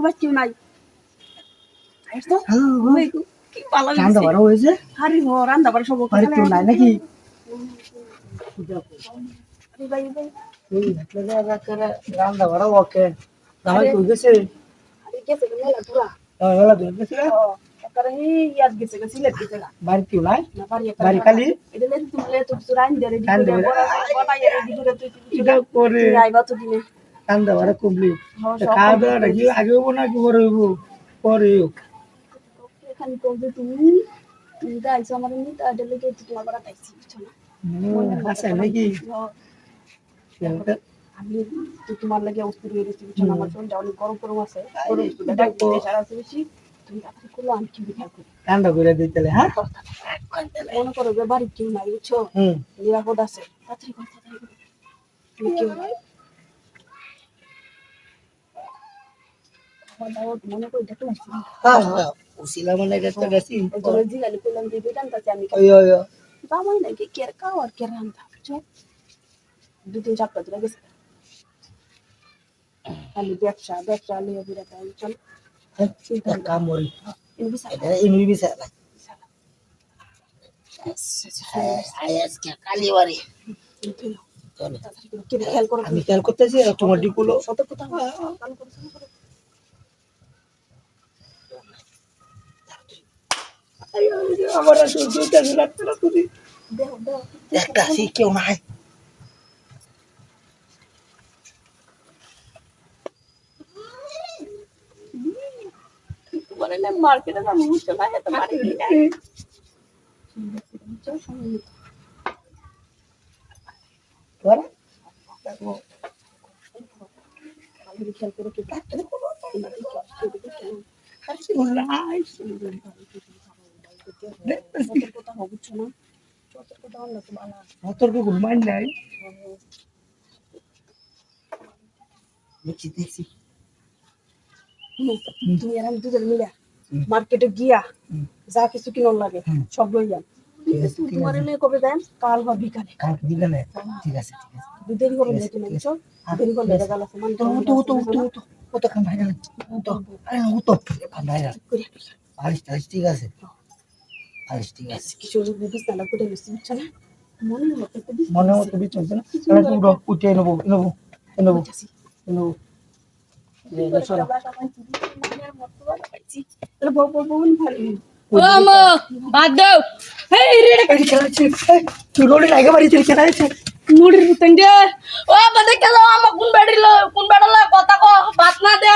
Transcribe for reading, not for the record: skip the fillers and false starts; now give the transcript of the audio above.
বাস কেউ নাই আইছো কি ভালো রান্না বাড়া হয়েছে আরে হ রান্না বাড়া সব বাড়ি কেউ নাই নাকি আরে ভাই ভাই এই রান্না বাড়া ওকে জামাই কই গেছে আরে গেছে মেলা দূরা মেলা দূর গেছে তারপরে ইয়াদ গেছে সিলেট গেছে না বাড়ি কেউ নাই বাড়ি বাড়ি খালি এটা লেন তুলে তো রাইন দে রেডি করে বড় বানাই রেডি করে তুই এটা করে আইবা তো দিনে রান্না বাড়া কমপ্লিট সব খাওয়া দাওয়া নাকি আগে হবো নাকি পরে হইব পরে হোক এখানে করবে তুমি তুমি তো আইসো আমার এমনি তো এটা লেগে তোমার বাড়া তাইছি বুঝছো না আছে নাকি আমি তো তোমার লাগে অস্থির হয়ে গেছি বুঝছো না আমার শরীরটা অনেক গরম গরম আছে প্রেশার আছে বেশি তুমি তাড়াতাড়ি করলো আমি কি বিকাল করি ঠান্ডা করে দিতে হ্যাঁ মনে করো যে বাড়ির কেউ নাই বুঝছো নিরাপদ আছে তাড়াতাড়ি কর তুমি কেউ নাই মনে করে দেখো উসিলা মানে এটা গেছি জিগালি করলাম যে বেটান তাতে আমি বাবাই নাকি কের কাও আর কের রান্তা বুঝছো দু তিন সপ্তাহ ধরে গেছে খালি ব্যবসা ব্যবসা নিয়ে বিরাট চল কাম মরি ইনবিসা ইনুই বিসা আয়াস কে কালি বাড়ি চলো খেয়াল করো আমি খেয়াল করতেছি তোমার ডিকুলো সতর্কতা কাল করো আমার দুইটা রাখতে না তুমি দেখো একটা সে কেউ নাই মানে না মার্কেটে না মুছতে না তো মার্কেটে নাই তোরা আমি খেয়াল করে কি কাটতে কোনো সতর্কতা হবে বুঝছো না সতর্কতা হলে তো ভালো সতর্ক ঘুমাই নাই দেখছি তুমি আর আমি দুজন মিলে মার্কেটে গিয়া যা কিছু কিনন লাগে সব লই যান তোমার এনে কবে দেন কাল বা বিকালে ঠিক আছে দেরি করবেন না তুমি বুঝছো দেরি করলে দেখা গেল সমান তো খান ভাই খান ভাই আলিশ ঠিক আছে আলিশ ঠিক আছে কিছু বিছানা করে নিচ্ছি বুঝছো না মনে মতো বি চলছে না উঠে নেবো বাদ দাও তুই রোডে লাগে বাড়ি তুই কেন আছে নুড়ির ভিতরে ও বাদে কেন আমার কোন বেড়ালো কথা কো বাত না দে